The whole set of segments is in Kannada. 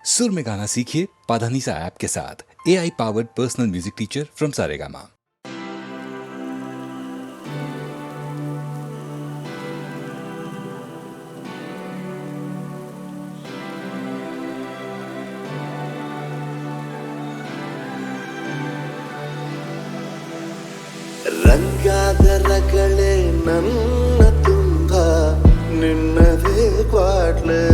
सुर में गाना सीखिए पाधानीसा ऐप के साथ। AI powered personal music teacher from Saregama. ರಂಗಾದರಗಳೇ ನನ್ನ ತುಂಬ ನಿನ್ನದೇ ಕ್ವಾಟ್ಲೆ,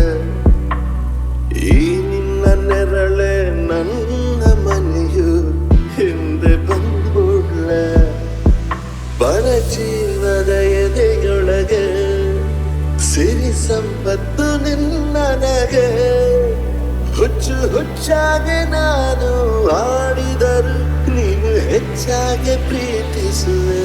ಈ ನಿನ್ನ ನೆರಳೆ ನನ್ನ ಮನೆಯು ಹಿಂದೆ ಬಂದ್ಬಿಡ್ಲೆ. ಬಡ ಜೀವದ ಎದೆಯೊಳಗೆ ಸಿರಿ ಸಂಪತ್ತು ನಿನ್ನನಗೆ, ಹುಚ್ಚು ಹುಚ್ಚಾಗಿ ನಾನು ಆಡಿದರು ನೀನು ಹೆಚ್ಚಾಗಿ ಪ್ರೀತಿಸುವೆ.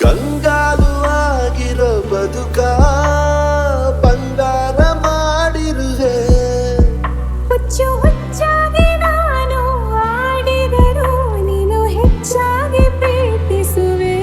ಕಂಗಾಲು ಆಗಿರೋ ಬದುಕ ಬಂಗಾರ ಮಾಡಿರುವೆ. ಹುಚ್ಚು ಹುಚ್ಚಾಗಿ ನಾನು ಆಡಿದರು ನೀನು ಹೆಚ್ಚಾಗಿ ಪ್ರೀತಿಸುವೆ.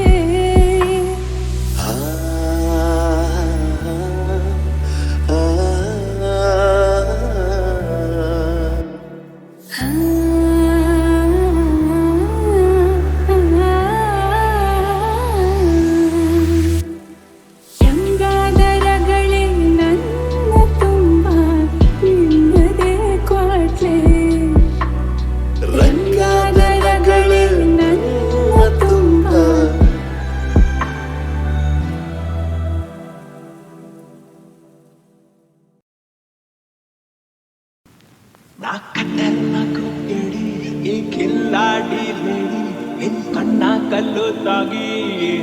ನಾ ಕಟ್ಟೆಲ್ಲ ಕುಕ್ಕೇಳಿ ಈ ಕಿಲ್ಲಾಡಿ ಲೇಡಿ ನಿನ್ ಕಣ್ಣ ಕಲ್ಲು ತಾಗಿ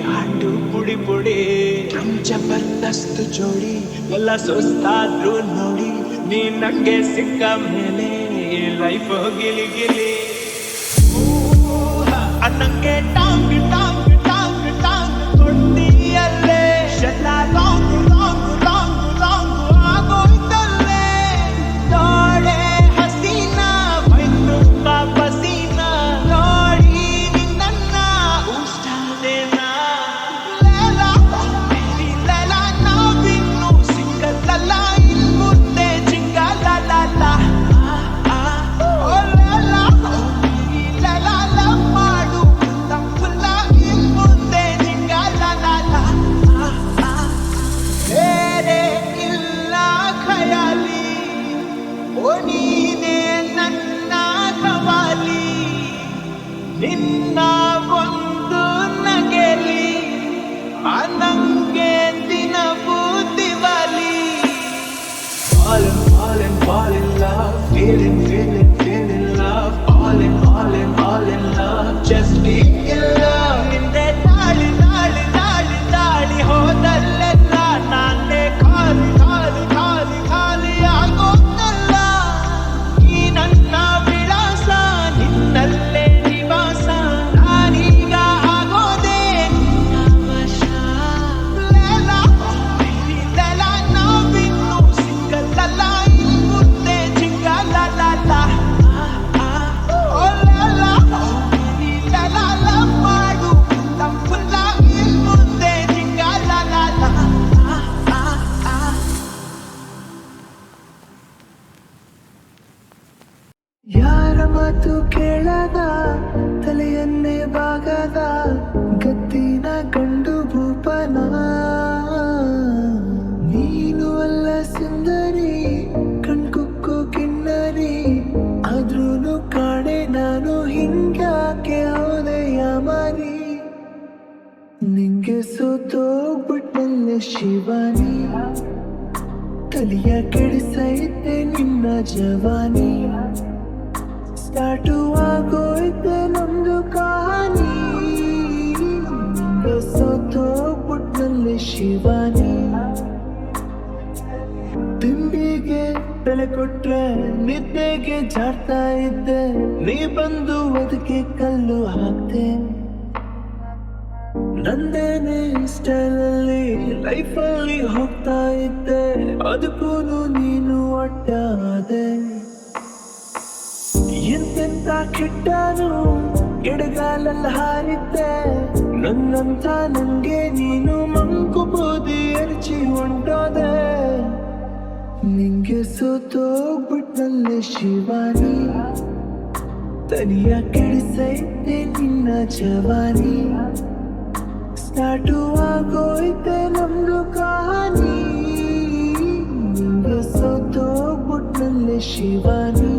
ಹಾಡು ಪುಡಿ ಪುಡಿ ನಮ್ ಜಬರ್ದಸ್ತ್ ಜೋಡಿ ಎಲ್ಲ ಸುಸ್ತಾದ್ರು ನೋಡಿ ನೀ ನಂಗೆ ಸಿಕ್ಕ ಮೇಲೆ ಲೈಫ್ ಗಿಲಿ ಗಿಲಿ ಅನ್ನಂಗೆ ಟಾಂಗ್ ಟಾಂಗ್ ಟಾಂಗ್ ಟಾಂಗ್ ಕೊಟ್ಟಿಯಲ್ಲೇ ಶೆಲ್ಲ ಲಾಂಗ್ ಲಾಂಗ್ ಲಾಂಗ್ ಲಾಂಗ್ ಆಗೋಯ್ತಲ್ಲೇ ನೋಡೆ ಪಸೀನಾ ನೋಡಿ ನಿನ್ನ ಉಷ್ಟಾದೇನ ಲೇಲ ನಾವಿನ್ನು ಸಿಂಗಲ್ಲ ಇನ್ ಮುಂದೆ ಜಿಂಗಲ್ಲ ಮಾಡು ತಪ್ಪಲ್ಲ ಇನ್ ಮುಂದೆ ಜಿಂಗಲ್ಲ ಬೇರೆ ಇಲ್ಲ ಖಯಾಲಿ ಓ ನೀನೇ ನನ್ನ ಕವಾಲಿ ನಿನ್ನ ಒಂದು ನಗೆಲಿ ನಂಗೆ ದಿನವೂ Diwali. Fall in love, feeling love, all in love, just be in love. ನಿಂದೆ ದಾಳಿ ಹೋದಲ್ಲೆಲ್ಲ ನಾನೇ ಖಾಲಿ ಆಗೋದಲ್ಲ. ಈ ನನ್ನ ವಿಳಾಸ ನಿನ್ನಲ್ಲೇ ನಿವಾಸ, ನಾನೀಗ ಆಗೋದೇ ನಿನ್ನ ವಶ. ಲೇಲ ನಾವಿನ್ನು ಸಿಂಗಲ್ಲ ಇನ್ ಮುಂದೆ ಜಿಂಗಲ್ಲ ಮಾಡು ತಪ್ಪಲ್ಲ ಇನ್ ಮುಂದೆ ಜಿಂಗಲ್ಲ. ಯಾರ ಮಾತು ಕೇಳದ ತಲೆಯನ್ನೇ ಬಾಗದ ಗತ್ತಿನ ಗಂಡು ಭೂಪನ, ನೀನು ಅಲ್ಲ ಸುಂದರಿ ಕಣ್ಕುಕ್ಕೋ ಕಿನ್ನರಿ, ಆದ್ರೂನು ಕಾಣೆ ನಾನು ಹಿಂಗ್ಯಾಕೆ ಹೋದೆಯ ಮರಿ. ನಿಂಗೆ ಸೋತೋಗ್ಬಿಟ್ನಲ್ಲ ಶಿವಾನಿ, ತಲೆಯ ಕೆಡಿಸೈತೆ ನಿನ್ನ ಜವಾನಿ, ಸ್ಟಾರ್ಟು ಆಗೋಯ್ತೆ ನಮ್ದು ಕಹಾನಿ. ನಿಂಗೆ ಸೋತೋಗ್ಬಿಟ್ನಲ್ಲ ಶಿವಾನಿ. ತಿಂಡಿಗೆ ಬೆಲೆ ಕೊಟ್ರೆ ನಿದ್ದೆಗೆ ಜಾಡ್ತಾ ಇದ್ದೆ, ನೀ ಬಂದು ಅದಕ್ಕೆ ಕಲ್ಲು ಹಾಕ್ತೆ. ನಂದೇನೆ ಸ್ಟೈಲಲ್ಲಿ ಲೈಫಲ್ಲಿ ಹೋಗ್ತಾ ಇದ್ದೆ, ಅದಕ್ಕೂ ನೀನು ಅಡ್ಡಾದೆ. ಎಂತೆಂತ ಕೆಟ್ಟನು ಎಡಗಾಲಲ್ಲಿ ಹಾರಿದ್ದೆ, ನನ್ನಂತ ನಂಗೆ ನೀನು ಮಂಕು ಬೂದಿ ಎರಚಿ ಹೊಂಟೋದೆ. ನಿಂಗೆ ಸೋತೋಗ್ಬಿಟ್ನಲ್ಲೇ ಶಿವಾನಿ, ತನಿಯ ಕೆಡಿಸೈತೆ ನಿನ್ನ ಜವಾನಿ. ಸ್ಟಾರ್ಟು ಆಗೋಯ್ತೆ ನಮ್ದು ಕಹಾನಿ, ನಿಂಗೆ ಸೋತೋಗ್ಬಿಟ್ನಲ್ಲೇ ಶಿವಾನಿ.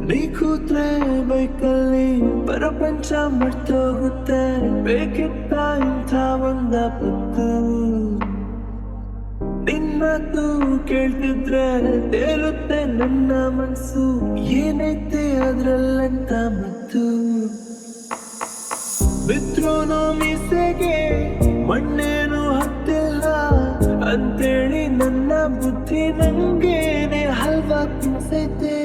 ನೀ ಕೂತ್ರೆ ಬೈಕಲ್ಲಿ ಪ್ರಪಂಚ ಮರ್ತೋಗುತ್ತೆ, ಬೇಕಿತ್ತ ಇಂಥ ಒಂದ ಪತ್ತು. ನಿನ್ನದು ಕೇಳ್ತಿದ್ರೆ ತೇರುತ್ತೆ ನನ್ನ ಮನ್ಸು, ಏನೈತೆ ಅದ್ರಲ್ಲಂತ ಮತ್ತು. ಬಿದ್ರೂನು ಮೀಸೆಗೆ ಮಣ್ಣೇನು ಹತ್ತಿಲ್ಲ ಅಂತೇಳಿ ನನ್ನ ಬುದ್ಧಿ ನಂಗೇನೆ ಹಲ್ವಾ ತಿನ್ಸೈತೆ.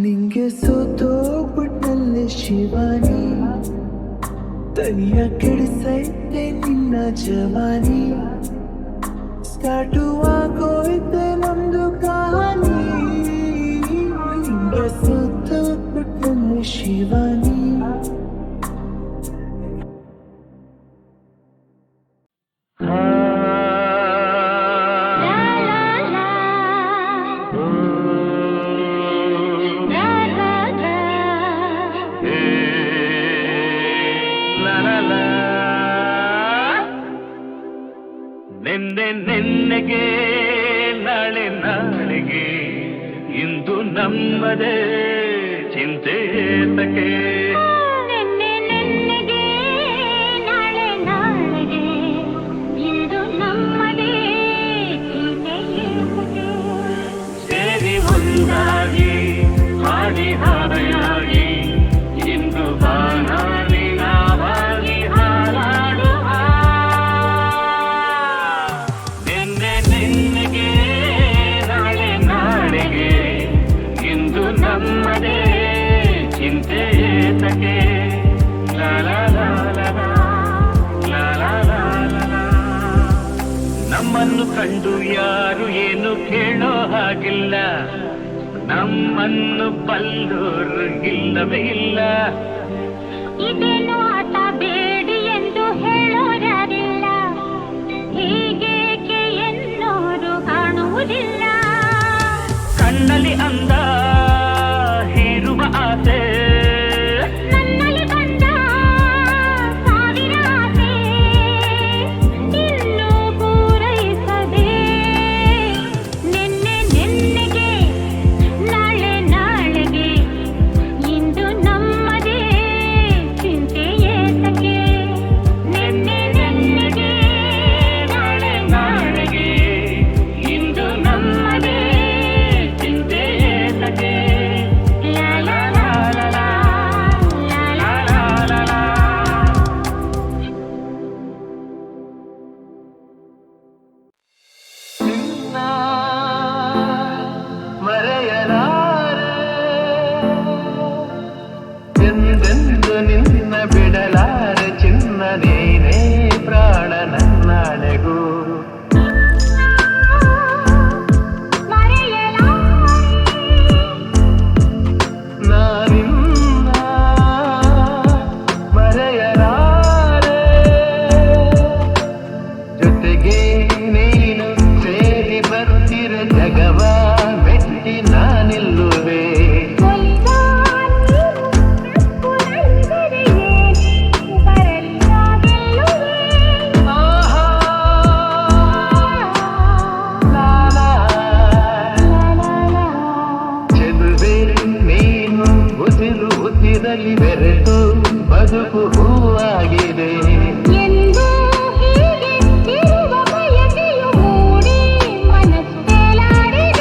ನಿಂಗೆ ಸೋತೋಗ್ಬಿಟ್ನಲ್ಲೇ ಶಿವಾನಿ, ತನಿಯ ಕೆಡಿಸೈತೆ ನಿನ್ನ ಜವಾನಿ. ಸ್ಟಾರ್ಟು ಆಗೋಯ್ತೆ ನಮ್ದು ಕಹಾನಿ, ನಿಂಗೆ ಸೋತೋಗ್ಬಿಟ್ನಲ್ಲೇ ಶಿವಾನಿ. ನಿನ್ನೆಗೆ ನಾಳೆ ನಾಳೆಗೆ ಇಂದು ನಮ್ಮದೇ ಚಿಂತೆ ತಕೆ. ನೆನ್ನೆಗೆ ನಾಳೆ ನಾಳೆಗೆ ಇಂದು ನಮ್ಮದೇ ಚಿಂತೆ ಏತಕ್ಕೆ. ಸೇರಿ ಒಂದಾಗಿ ಹಾಡಿ ಹಾಯಾಗಿ ಇಂದು ಬಾನಾಡಿ ನಾವಾಗಿ ಹಾರಾಡುವ. ನಿನ್ನೆಗೆ ನಾಳೆ ನಾಳೆಗೆ ಇಂದು ನಮ್ಮದೇ ಚಿಂತೆ ಏತಕ್ಕೆ. ಲಾ ಲಾ ಲಾ ಲಾ ಲಾ ಲಾ ಲಾ ಲಾ. ನಮ್ಮನ್ನು ಕಂಡು ಯಾರು ಏನು ಕೇಳೋ ಹಾಗಿಲ್ಲ, ನಮ್ಮನ್ನು ಬಲ್ಲೋರು ಇಲ್ಲವೇ ಇಲ್ಲ. ಇದೇನು ಆಟ ಬೇಡಿ ಎಂದು ಹೇಳೋರಾರಿಲ್ಲ, ಹೀಗೇಕೆ ಎನ್ನೋರು ಕಾಣುವುದಿಲ್ಲ. ಕಣ್ಣಲ್ಲಿ ಅಂದ ಹೀರುವ ಆಸೆ, ನನ್ನಲ್ಲಿ ಬಂದ ಸಾವಿರ ಆಸೆ, ಇನ್ನೂ ಪೂರೈಸದೆ. ನೆನ್ನೆಗೆ ನಾಳೆ ನಾಳೆಗೆ ಇಂದು ನಮ್ಮದೇ ಚಿಂತೆ ಏತಕ್ಕೆ. ನೆನ್ನೆಗೆ ನಾಳೆ ನಾಳೆಗೆ ಇಂದು ನಮ್ಮದೇ ಚಿಂತೆ ಏತಕ್ಕೆ. ಲಾ ಲಾ ಲಾ ಲಾ ಲಾ ಲಾ ಲಾ ಲಾ ಲಾ. ನಿನ್ನ ಮರೆಯಲಾರೆ, ಎಂದೆಂದು ನಿನ್ನ ಬಿಡಲಾರೆ ಚಿನ್ನ, ನೀನೇ ಪ್ರಾಣ ನನ್ನಾಳೆಗೂ. ನಾನಿನ್ನ ಮರೆಯಲಾರೆ, ಜೊತೆಗೆ ನೀನು ಸೇರಿ ಬರುತ್ತಿರ ಜಗವ ಮೆಟ್ಟಿ ನಾನಿಲ್ಲುವೆ. ಆಹಾ ಲಾ ಲಾ. ಚೆಲುವೆ ನೀನು ಉಸಿರು ಉಸಿರಲ್ಲಿ ಬೆರೆತು ಬದುಕು ಹೂವಾಗಿದೆ. ಎಂದು ಹೀಗೆ ಇರುವ ಬಯಕೆಯು ಮೂಡಿ ಮನಸ್ಸೇಲಾಡಿದೆ.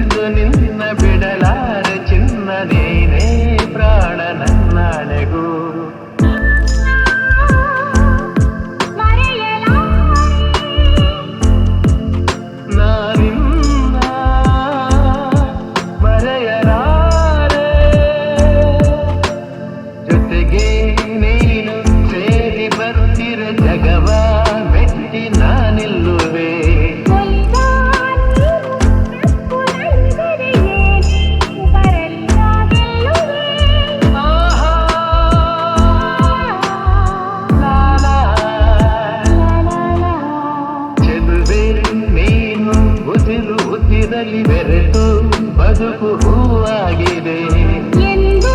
ಎಂದು ನಿನ್ನ ಬಿಡಲಾರೆ ಚಿನ್ನ ನೀನೇ ಪ್ರಾಣ ನನ್ನಾಣೆಗೂ ನಾನಿನ್ನ ಮರೆಯಲಾರೆ ಜೊತೆಗೆ ನೀನು ಸೇರಿ ಬರುತ್ತಿರ ಜಗವ ಮೆಟ್ಟಿ ನಾನಿಲ್ಲುವೆ ಬೆರೆತು ಬದುಕು ಹೂವಾಗಿದೆ ಎಂದು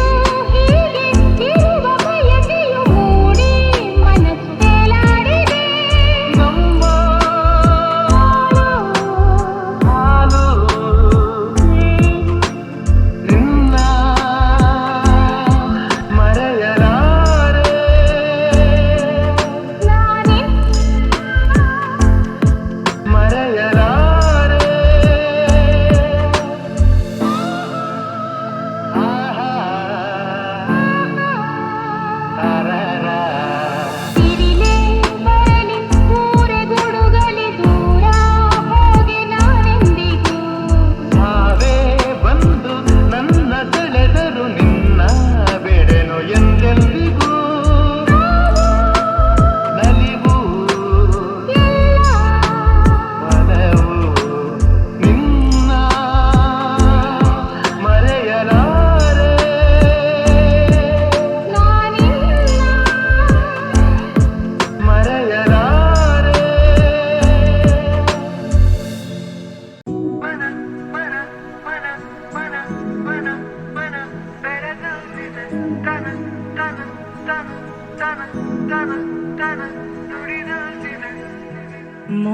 ಹೀಗೆ ಇರುವ ಬಯಕೆಯು ಮೂಡಿ ಮನಸ್ಸು ತೇಲಾಡಿದೆ ನಮ್ಮ ಹಾಲು ನಿನ್ನ ಮರೆಯಲಾರೆ ಮರೆಯಲಾರೆ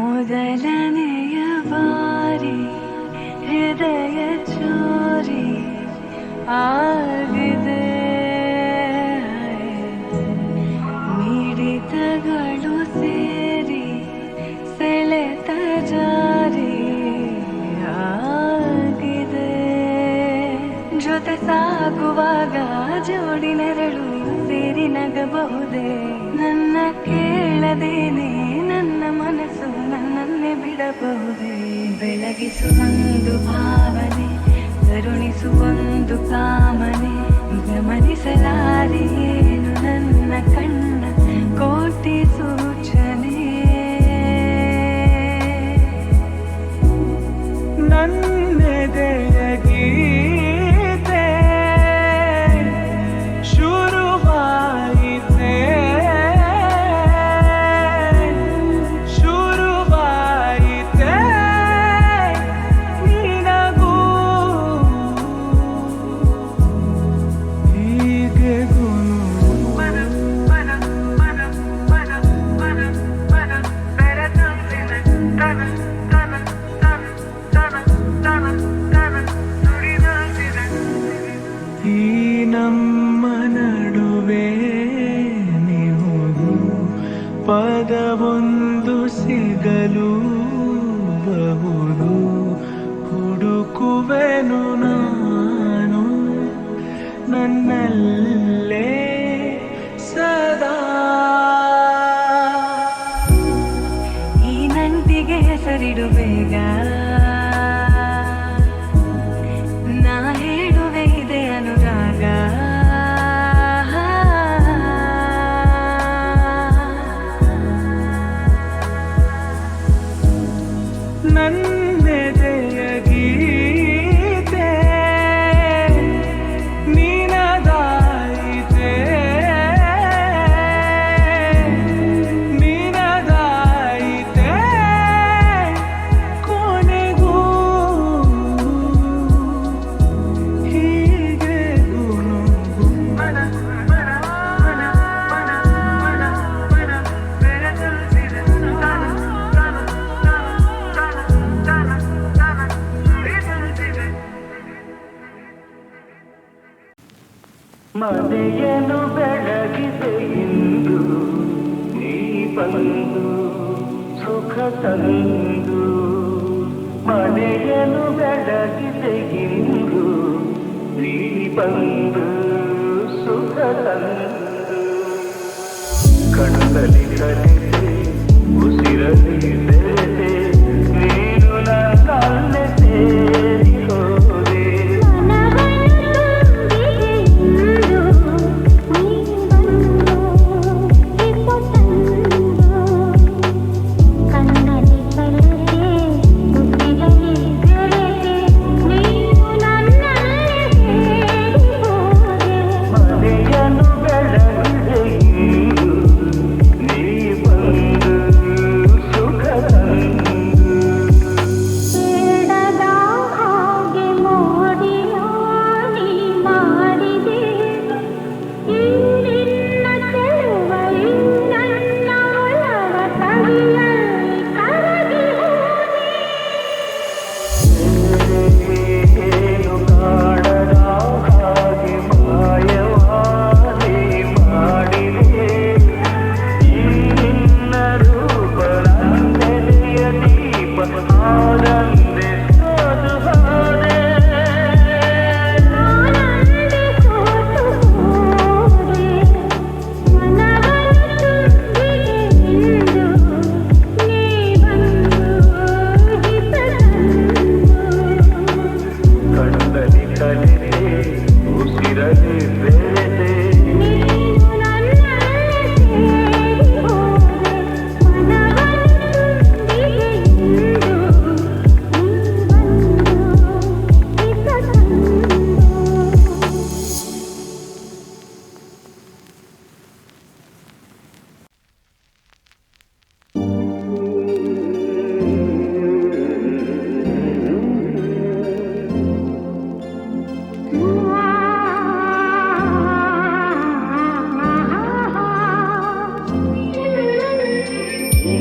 ಮೊದಲನೆಯ ಬಾರಿ ಹೃದಯ ಚೋರಿ ಆಗಿದೆ ಮಿಡಿತಗಳು ಸೇರಿ ಸೆಳೆತ ಜಾರಿ ಆಗಿದೆ ಜೊತೆ ಸಾಗುವಾಗ ಜೋಡಿ ನೆರಳು ಸೇರಿ ನಗಬಹುದೇ ನನ್ನ ಕೇಳದೇನೆ ನನ್ನ ಮನಸ್ಸು ನನ್ನನ್ನೇ ಬಿಡಬಹುದೇ ಬೆಳಗಿಸುವೊಂದು ಭಾವನೆ ಕರುಣಿಸುವೊಂದು ಕಾಮನೆ ಗಮನಿಸಲಾರೆ ಏನು ನನ್ನ ಕಣ್ಣ ಕೋಟಿ ಸೂಚನೆ ನನ್ನೆದೆಯ ಗೀತೆ ಶುರುವಾಯಿತೆ ಶುರುವಾಯಿತೆ ನಿನಗೂ ಹೀಗೆ ಈ ನಮ್ಮ ನಡುವೆ ನೀವು ಪದವೊಂದು ಸಿಗಲು ಬಹುದು ಹುಡುಕುವೆನು ನಾನು ನನ್ನಲ್ಲೇ ಸದಾ ಈ ನಂಟಿಗೆ ಹೆಸರಿಡು ಬೇಗ ನಾ ಹೇಳುವೆ ಇದೆ ಅನುರಾಗ ನನ್ನೆದೆಯ ಗೀತೆ ನಿನದಾಯಿತೆ ನಿನದಾಯಿತೆ ಕೊನೆಗೂ ಹೀಗೆ ಗುನುಗು ಮನೆಯನ್ನು ಬೆಳಗಿದೆ ಇಂದು ನೀ ಬಂದು ಸುಖ ತಂದು ಮನೆಯನ್ನು ಬೆಳಗಿದೆ ಇಂದು ನೀ ಬಂದು ಸುಖ ತಂದು ಕಣ್ಣಲ್ಲಿ ಕಲಿತೆ ಉಸಿರಲ್ಲಿ ಬೆರೆತೆ ನೀನು ನನ್ನಲ್ಲೇ ಸೇರಿ ಹೋದೆ ಮನೆಯನ್ನು ಬೆಳಗಿದೆ ಇಂದು ನೀ ಬಂದು ಸುಖ ತಂದು ಏನು ಕಾಣದ ಹಾಗೆ ಮಾಯವಾದಿ ಮಾಡಿದೆ ಈ ನಿನ್ನ ರೂಪ ನನ್ನೆದೆಯ ದೀಪ ಆನಂದೆ ಸೋದು ಹೋದೆ ಕಣ್ಣಲ್ಲಿ ಕಲಿತೆ ಉಸಿರಲ್ಲಿ ಬೆರೆತೆ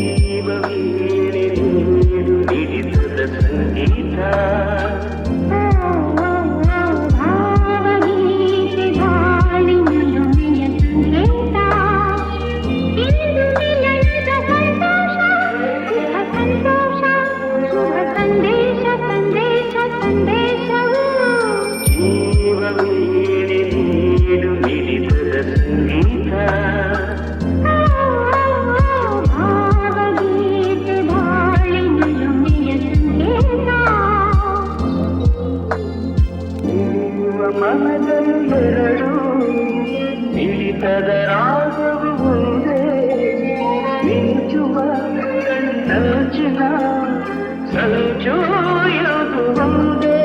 ಜೀವವೀಣೆ ನೀಡು ಹಿಡಿತದ ಸಂಗೀತ ಜೀವವೀಣೆ ನೀಡು ಹಿಡಿತದ ಸಂಗೀತ ಮನದಲ್ಲಿ ಎರಡು ಹಿಡಿತದ ರಾಗವು ಒಂದೇ ಮಿಂಚುವ ಕಣ್ಣಂಚಿನ ಸಂಚು ಇರುವುದು ಒಂದೇ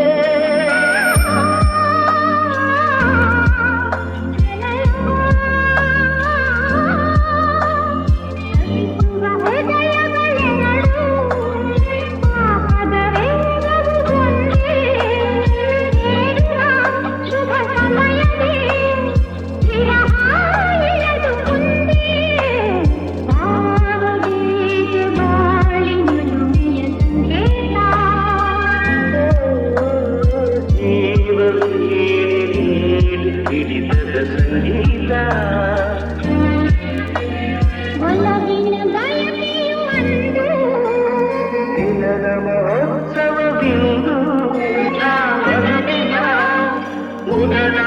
ಹಿಡಿತದ ಸಂಗೀತ ದಿನದ ಮಹೋತ್ಸವ ಬಿಂದು ಮುದನ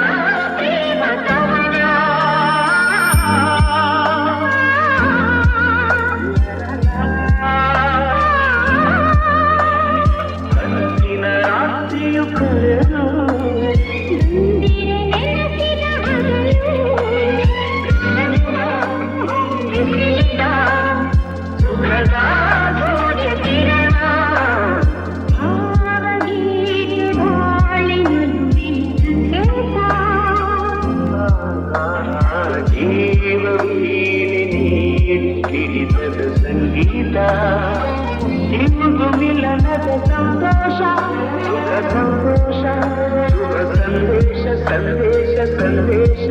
ಪ್ರೇಮ ಕವನ ಕನಸಿನ ರಾತ್ರಿಯು ಕರೆದು ಹಿಡಿತದ ಸಂಗೀತ ಇಂದು ಮಿಲನದ ಸಂತೋಷ ಸುಖ ಸಂತೋಷ ಶುಭ ಸಂದೇಶ ಸಂದೇಶ ಸಂದೇಶ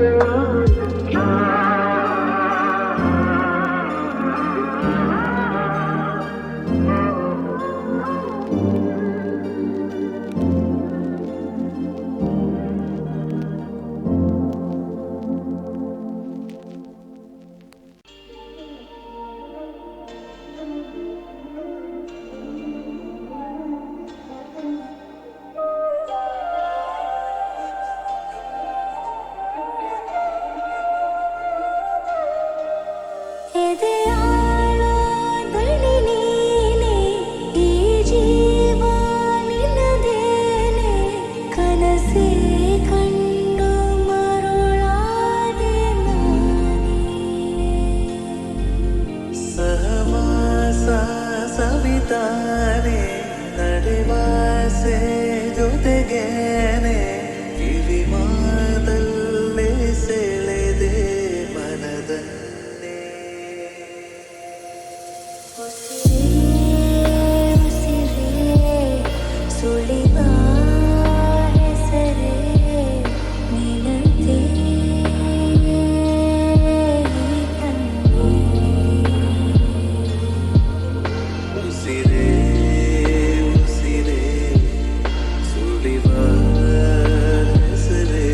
ಹೆಸರೇ ನೀನಂತೆ ಉಸಿರೇ ಉಸಿರೇ ಸುಳಿವ ಹೆಸರೇ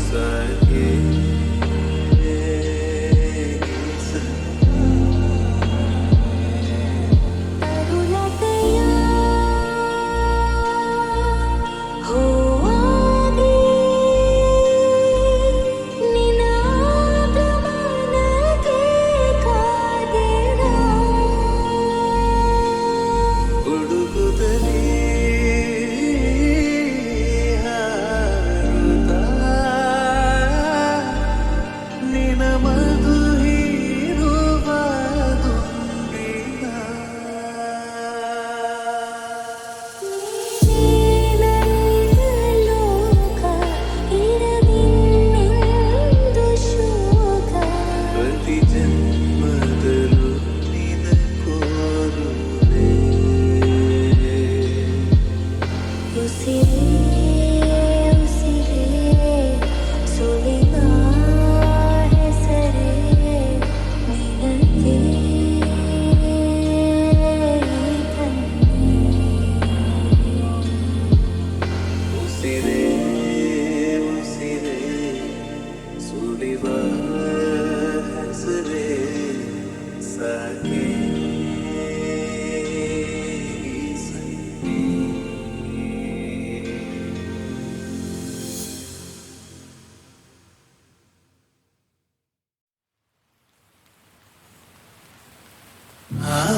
ಸಾಗೆ ತರುಣತೆಯ ಹೂವಾಗಿ ನಿನ್ನ ಆಗಮನಕ್ಕೆ ಕಾದೆನ ಹುಡುಗುತ್ತಲೇ ಹಾರುತ್ತಾ ನಿನ ಮಧು ಹೀರುವ ದುಂಬಿನ ಲೋಕ ಇರದಿನ್ನೆಂದು ಶೋಕ ಪ್ರತಿ ಜನ್ಮದಲ್ಲೂ ನಿನ ಕೋರುವೆ ಉಸಿರೇ ಉಸಿರೇ ಸುಳಿವ ಹೆಸರೇ ನೀನಂತೆ ಉಸಿರೇ ಉಸಿರೇ ಸುಳಿವ ಹೆಸರೇ ಸಾಗೆ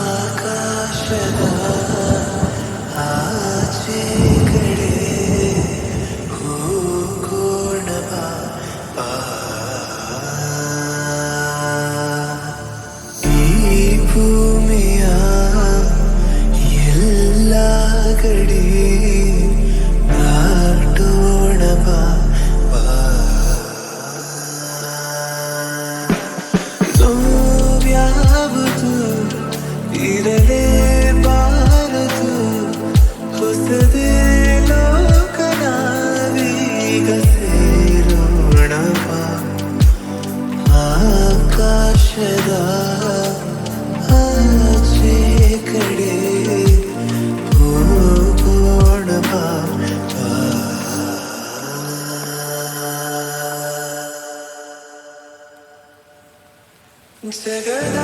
ಆಕಾಶದ ಆಚೆ ಕಡೆ ಹೋಗೋಣ ಬಾ. ಈ ಭೂಮಿಯ ಎಲ್ಲ ಕಡೆ ದಾಟೋಣ ಬಾ. ನೋವ್ಯಾವುದು ಇರಲೇಬಾರದು, ಹೊಸದೇ ಲೋಕ ನಾವೀಗ ಸೇರೋಣ ಬಾ. ಆಕಾಶದ ಆಚೆ ಕಡೆ ಹೋಗೋಣ ಬಾ. ಜಗದ